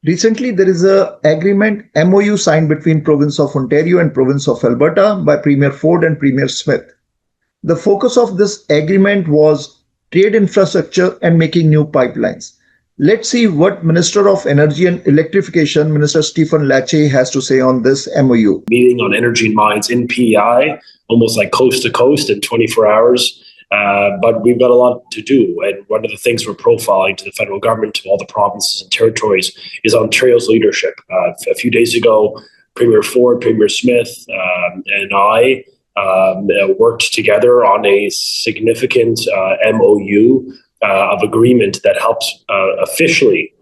Recently, there is a agreement MOU signed between Province of Ontario and Province of Alberta by Premier Ford and Premier Smith. The focus of this agreement was trade infrastructure and making new pipelines. Let's see what Minister of Energy and Electrification, Minister Stephen Lecce, has to say on this MOU. Meeting on energy mines in PEI, almost like coast to coast in 24 hours. But we've got a lot to do. And one of the things we're profiling to the federal government, to all the provinces and territories, is Ontario's leadership. A few days ago, Premier Ford, Premier Smith, and I worked together on a significant MOU of agreement that helps officially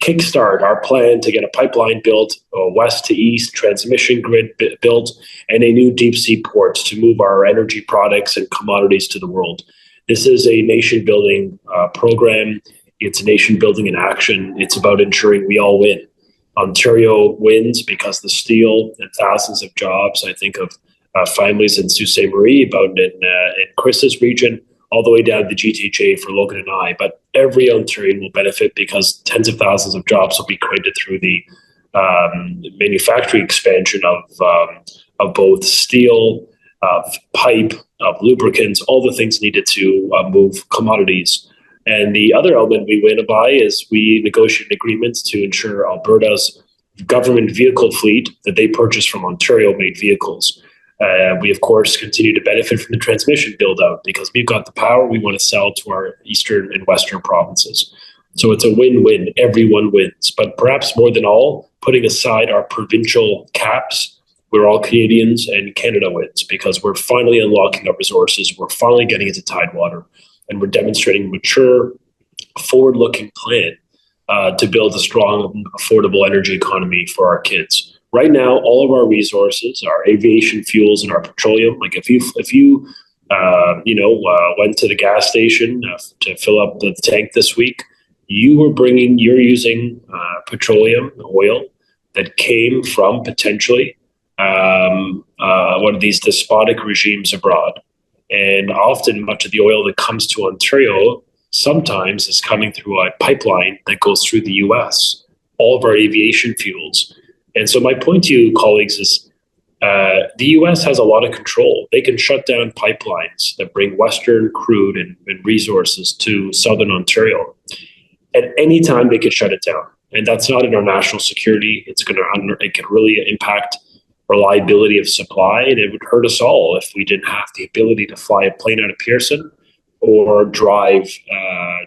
kickstart our plan to get a pipeline built, west to east, transmission grid built, and a new deep sea port to move our energy products and commodities to the world. This is a nation building program. It's a nation building in action. It's about ensuring we all win. Ontario wins because the steel and thousands of jobs. I think of families in Sault Ste. Marie, about in Chris's region, all the way down to the GTHA for Logan and I. But every Ontarian will benefit because tens of thousands of jobs will be created through the manufacturing expansion of both steel, of pipe, of lubricants, all the things needed to move commodities. And the other element we win by is we negotiate agreements to ensure Alberta's government vehicle fleet that they purchase from Ontario-made vehicles. We, of course, continue to benefit from the transmission build-out because we've got the power we want to sell to our eastern and western provinces. So it's a win-win. Everyone wins. But perhaps more than all, putting aside our provincial caps, we're all Canadians and Canada wins because we're finally unlocking our resources. We're finally getting into Tidewater, and we're demonstrating a mature, forward-looking plan to build a strong, affordable energy economy for our kids. Right now, all of our resources, our aviation fuels and our petroleum, like if you went to the gas station to fill up the tank this week, you're using petroleum oil that came from potentially one of these despotic regimes abroad. And often much of the oil that comes to Ontario sometimes is coming through a pipeline that goes through the US, all of our aviation fuels. And so my point to you, colleagues, is the U.S. has a lot of control. They can shut down pipelines that bring Western crude and resources to Southern Ontario. At any time, they could shut it down. And that's not in our national security. It could really impact reliability of supply, and it would hurt us all if we didn't have the ability to fly a plane out of Pearson or drive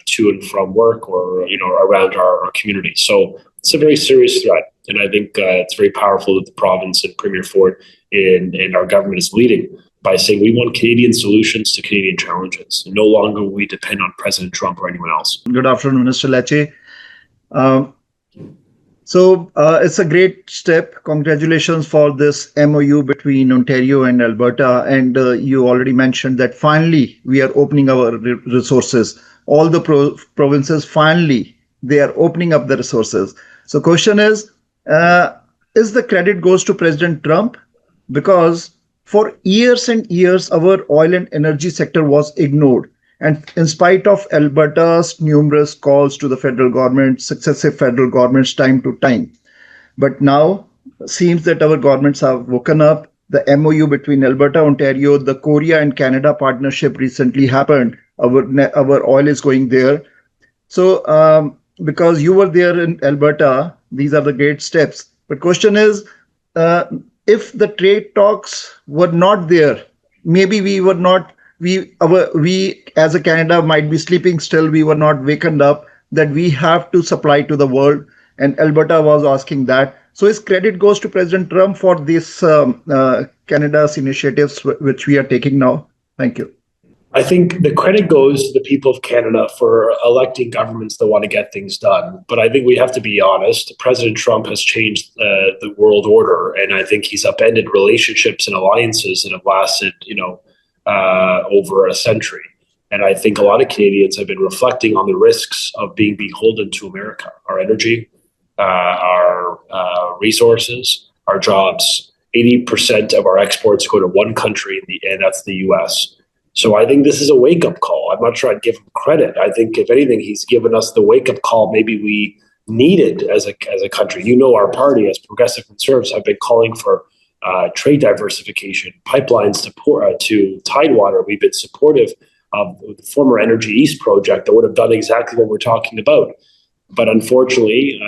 to and from work or around our community. So it's a very serious threat. And I think it's very powerful that the province and Premier Ford and our government is leading by saying we want Canadian solutions to Canadian challenges. No longer will we depend on President Trump or anyone else. Good afternoon, Minister Lecce. It's a great step. Congratulations for this MOU between Ontario and Alberta. And you already mentioned that finally we are opening our resources. All the provinces, finally, they are opening up the resources. So question is the credit goes to President Trump? Because for years and years, our oil and energy sector was ignored. And in spite of Alberta's numerous calls to the federal government, successive federal governments time to time. But now seems that our governments have woken up. The MOU between Alberta, Ontario, the Korea and Canada partnership recently happened. Our oil is going there. So because you were there in Alberta, these are the great steps. But question is, if the trade talks were not there, maybe we as a Canada might be sleeping still. We were not wakened up that we have to supply to the world. And Alberta was asking that. So his credit goes to President Trump for this Canada's initiatives, which we are taking now. Thank you. I think the credit goes to the people of Canada for electing governments that want to get things done. But I think we have to be honest. President Trump has changed the world order. And I think he's upended relationships and alliances that have lasted, over a century. And I think a lot of Canadians have been reflecting on the risks of being beholden to America, our energy, our resources, our jobs. 80% of our exports go to one country, and that's the U.S. So I think this is a wake-up call. I'm not sure I'd give him credit. I think, if anything, he's given us the wake-up call. Maybe we needed as a country. You know, our party as Progressive Conservatives have been calling for trade diversification, pipelines to Tidewater. We've been supportive of the former Energy East project that would have done exactly what we're talking about. But unfortunately,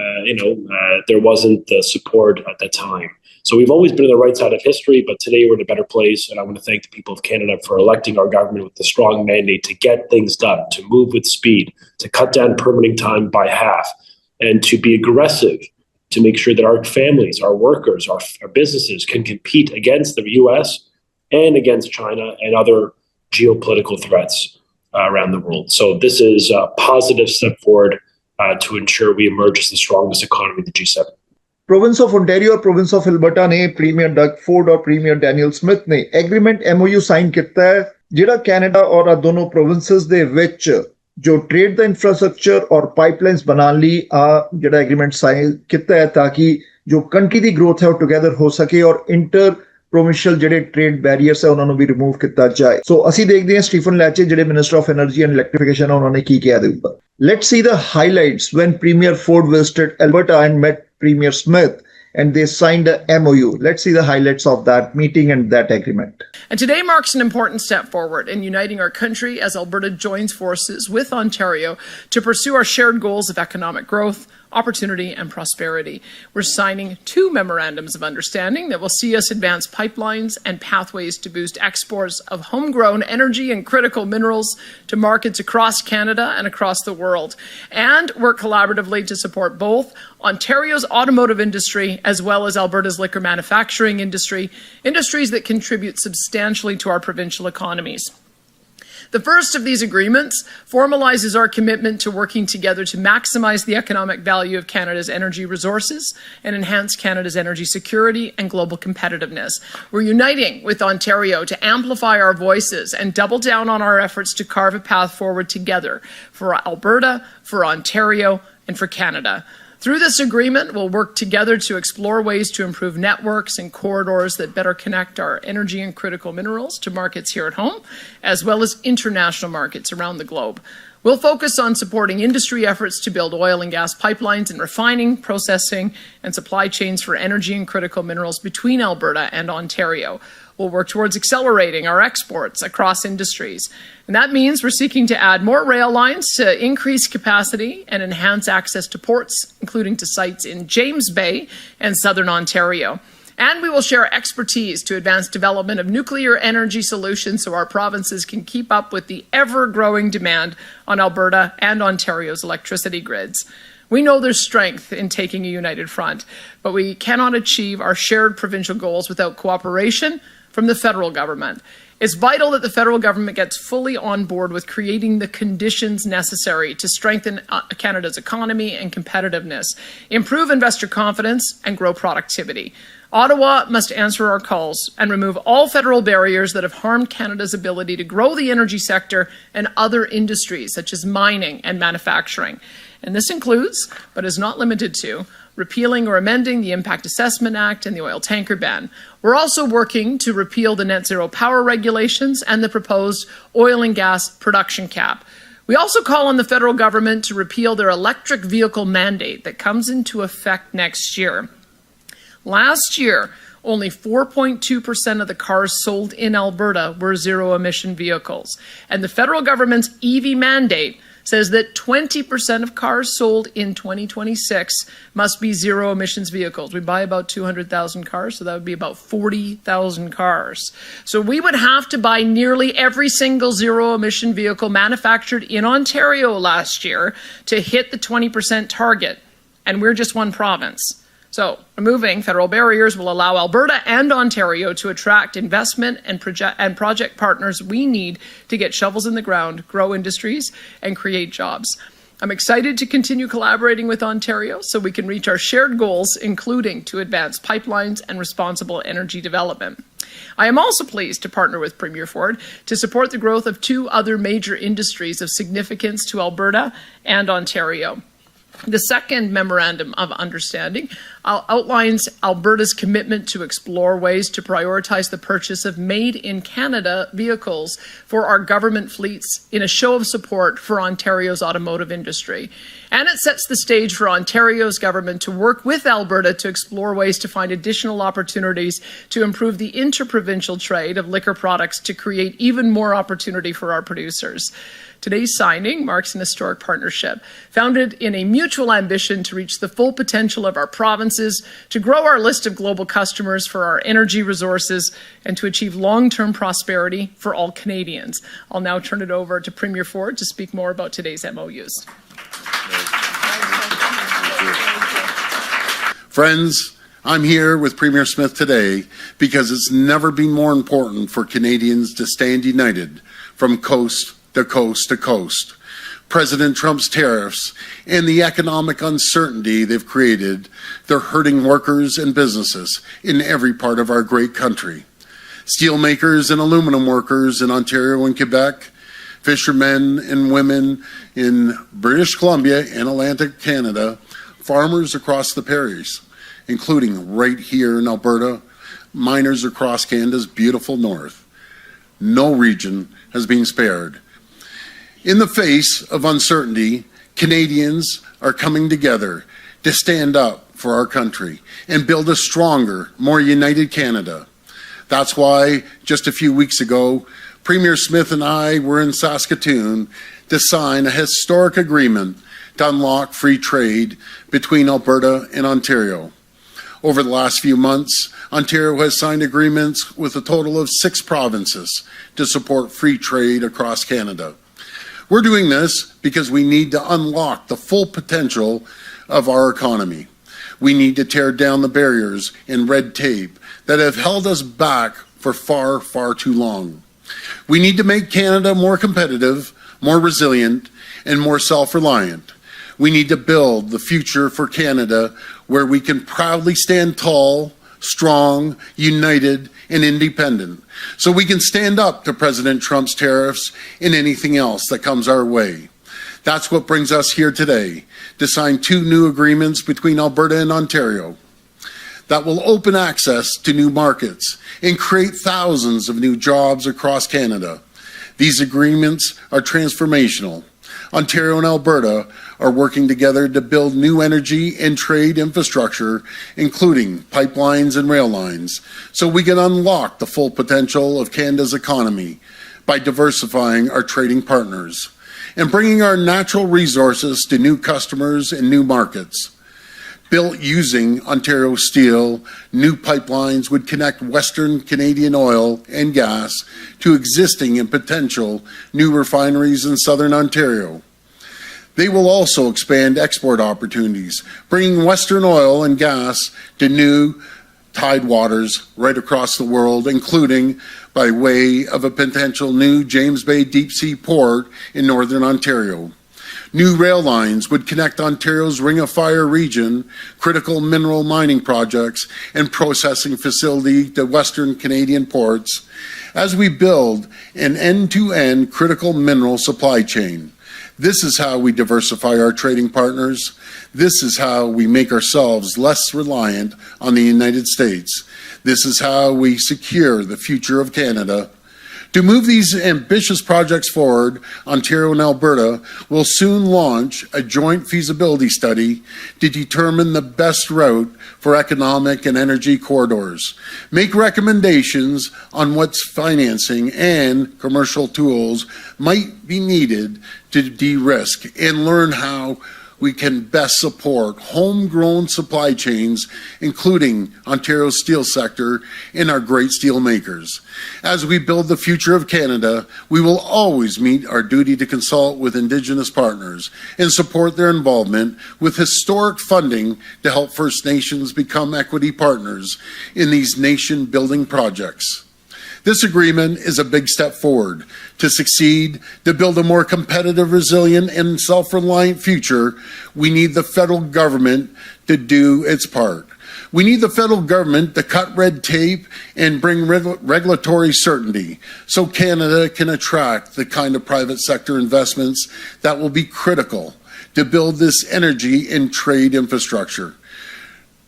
there wasn't the support at the time. So we've always been on the right side of history, but today we're in a better place. And I want to thank the people of Canada for electing our government with a strong mandate to get things done, to move with speed, to cut down permitting time by half, and to be aggressive to make sure that our families, our workers, our businesses can compete against the US and against China and other geopolitical threats around the world. So this is a positive step forward to ensure we emerge as the strongest economy of the G7. Province of Ontario और province of Alberta ने premiere Doug Ford और premiere Daniel Smith ने agreement MOU sign किया है ਜਿਹੜਾ Canada ਔਰ ਆ ਦੋਨੋਂ ਪ੍ਰੋਵਿੰਸਸ ਦੇ ਵਿੱਚ ਜੋ ਟ੍ਰੇਡ ਦਾ ਇਨਫਰਾਸਟ੍ਰਕਚਰ ਔਰ ਪਾਈਪਲਾਈਨਸ ਬਣਾਉਣ ਲਈ ਆ ਜਿਹੜਾ ਐਗਰੀਮੈਂਟ ਸਾਈਨ ਕੀਤਾ ਹੈ ਤਾਂ ਕਿ ਜੋ ਕੰਟਰੀ ਦੀ ਗਰੋਥ ਹੈ ਉਹ ਟੁਗੇਦਰ ਹੋ ਸਕੇ ਔਰ ਇੰਟਰ ਪ੍ਰੋਵਿੰਸ਼ੀਅਲ ਜਿਹੜੇ ਟ੍ਰੇਡ ਬੈਰੀਅਰਸ ਹੈ ਉਹਨਾਂ ਨੂੰ ਵੀ ਰਿਮੂਵ ਕੀਤਾ ਜਾਏ ਸੋ ਅਸੀਂ ਦੇਖਦੇ ਹਾਂ ਸਟੀਫਨ ਲੈਚੇ ਜਿਹੜੇ minister of energy and electrification ਉਹਨਾਂ ਨੇ ਕੀ ਕਿਹਾ ਦੇ ਉੱਪਰ let's see the highlights when premier Ford visited Alberta and met Premier Smith and they signed a MOU. Let's see the highlights of that meeting and that agreement. And today marks an important step forward in uniting our country as Alberta joins forces with Ontario to pursue our shared goals of economic growth, opportunity and prosperity. We're signing 2 memorandums of understanding that will see us advance pipelines and pathways to boost exports of homegrown energy and critical minerals to markets across Canada and across the world, and work collaboratively to support both Ontario's automotive industry as well as Alberta's liquor manufacturing industry, industries that contribute substantially to our provincial economies. The first of these agreements formalizes our commitment to working together to maximize the economic value of Canada's energy resources and enhance Canada's energy security and global competitiveness. We're uniting with Ontario to amplify our voices and double down on our efforts to carve a path forward together for Alberta, for Ontario, and for Canada. Through this agreement, we'll work together to explore ways to improve networks and corridors that better connect our energy and critical minerals to markets here at home, as well as international markets around the globe. We'll focus on supporting industry efforts to build oil and gas pipelines and refining, processing, and supply chains for energy and critical minerals between Alberta and Ontario. We'll work towards accelerating our exports across industries. And that means we're seeking to add more rail lines to increase capacity and enhance access to ports, including to sites in James Bay and southern Ontario. And we will share expertise to advance development of nuclear energy solutions so our provinces can keep up with the ever-growing demand on Alberta and Ontario's electricity grids. We know there's strength in taking a united front, but we cannot achieve our shared provincial goals without cooperation from the federal government. It's vital that the federal government gets fully on board with creating the conditions necessary to strengthen Canada's economy and competitiveness, improve investor confidence, and grow productivity. Ottawa must answer our calls and remove all federal barriers that have harmed Canada's ability to grow the energy sector and other industries such as mining and manufacturing. And this includes, but is not limited to, repealing or amending the Impact Assessment Act and the oil tanker ban. We're also working to repeal the net zero power regulations and the proposed oil and gas production cap. We also call on the federal government to repeal their electric vehicle mandate that comes into effect next year. Last year, only 4.2% of the cars sold in Alberta were zero-emission vehicles. And the federal government's EV mandate says that 20% of cars sold in 2026 must be zero-emissions vehicles. We buy about 200,000 cars, so that would be about 40,000 cars. So we would have to buy nearly every single zero-emission vehicle manufactured in Ontario last year to hit the 20% target. And we're just one province. So removing federal barriers will allow Alberta and Ontario to attract investment and project partners we need to get shovels in the ground, grow industries, and create jobs. I'm excited to continue collaborating with Ontario so we can reach our shared goals, including to advance pipelines and responsible energy development. I am also pleased to partner with Premier Ford to support the growth of 2 other major industries of significance to Alberta and Ontario. The second memorandum of understanding outlines Alberta's commitment to explore ways to prioritize the purchase of made-in-Canada vehicles for our government fleets in a show of support for Ontario's automotive industry. And it sets the stage for Ontario's government to work with Alberta to explore ways to find additional opportunities to improve the interprovincial trade of liquor products to create even more opportunity for our producers. Today's signing marks an historic partnership founded in a mutual ambition to reach the full potential of our provinces, to grow our list of global customers for our energy resources, and to achieve long-term prosperity for all Canadians. I'll now turn it over to Premier Ford to speak more about today's MOUs. Friends, I'm here with Premier Smith today because it's never been more important for Canadians to stand united from coast to coast to coast. President Trump's tariffs and the economic uncertainty they've created, they're hurting workers and businesses in every part of our great country. Steelmakers and aluminum workers in Ontario and Quebec, fishermen and women in British Columbia and Atlantic Canada, farmers across the prairies, including right here in Alberta, miners across Canada's beautiful north. No region has been spared. In the face of uncertainty, Canadians are coming together to stand up for our country and build a stronger, more united Canada. That's why just a few weeks ago, Premier Smith and I were in Saskatoon to sign a historic agreement to unlock free trade between Alberta and Ontario. Over the last few months, Ontario has signed agreements with a total of 6 provinces to support free trade across Canada. We're doing this because we need to unlock the full potential of our economy. We need to tear down the barriers and red tape that have held us back for far, far too long. We need to make Canada more competitive, more resilient, and more self-reliant. We need to build the future for Canada where we can proudly stand tall, strong, united, and independent, so we can stand up to President Trump's tariffs and anything else that comes our way. That's what brings us here today, to sign 2 new agreements between Alberta and Ontario that will open access to new markets and create thousands of new jobs across Canada. These agreements are transformational. Ontario and Alberta are working together to build new energy and trade infrastructure, including pipelines and rail lines, so we can unlock the full potential of Canada's economy by diversifying our trading partners and bringing our natural resources to new customers and new markets. Built using Ontario steel, new pipelines would connect Western Canadian oil and gas to existing and potential new refineries in Southern Ontario. They will also expand export opportunities, bringing Western oil and gas to new tidewaters right across the world, including by way of a potential new James Bay deep sea port in Northern Ontario. New rail lines would connect Ontario's Ring of Fire region, critical mineral mining projects, and processing facility to Western Canadian ports as we build an end-to-end critical mineral supply chain. This is how we diversify our trading partners. This is how we make ourselves less reliant on the United States. This is how we secure the future of Canada. To move these ambitious projects forward, Ontario and Alberta will soon launch a joint feasibility study to determine the best route for economic and energy corridors, make recommendations on what financing and commercial tools might be needed to de-risk, and learn how we can best support homegrown supply chains, including Ontario's steel sector and our great steel makers. As we build the future of Canada, we will always meet our duty to consult with Indigenous partners and support their involvement with historic funding to help First Nations become equity partners in these nation-building projects. This agreement is a big step forward. To succeed, to build a more competitive, resilient, and self-reliant future, we need the federal government to do its part. We need the federal government to cut red tape and bring regulatory certainty so Canada can attract the kind of private sector investments that will be critical to build this energy and trade infrastructure.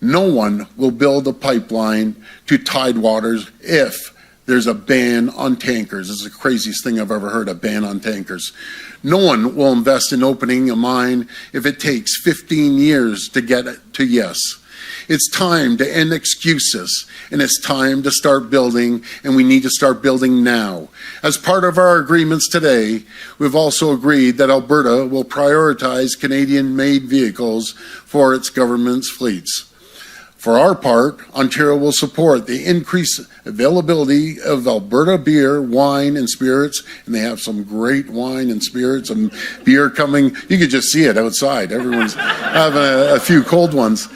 No one will build a pipeline to tidewaters if there's a ban on tankers. This is the craziest thing I've ever heard, a ban on tankers. No one will invest in opening a mine if it takes 15 years to get it to yes. It's time to end excuses, and it's time to start building, and we need to start building now. As part of our agreements today, we've also agreed that Alberta will prioritize Canadian-made vehicles for its government's fleets. For our part, Ontario will support the increased availability of Alberta beer, wine, and spirits, and they have some great wine and spirits and beer coming. You can just see it outside. Everyone's having a few cold ones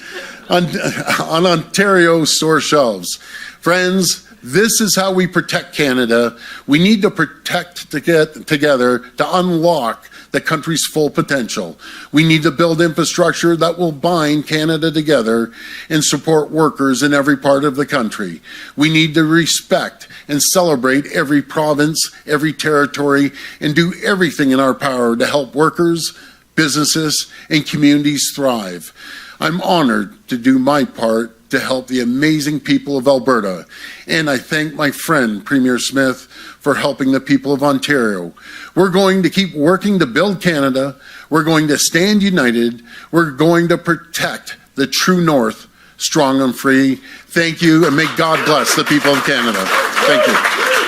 on Ontario store shelves. Friends, this is how we protect Canada. We need to protect to get together to unlock the country's full potential. We need to build infrastructure that will bind Canada together and support workers in every part of the country. We need to respect and celebrate every province, every territory, and do everything in our power to help workers, businesses, and communities thrive. I'm honored to do my part to help the amazing people of Alberta. And I thank my friend, Premier Smith, for helping the people of Ontario. We're going to keep working to build Canada. We're going to stand united. We're going to protect the true north, strong and free. Thank you, and may God bless the people of Canada. Thank you.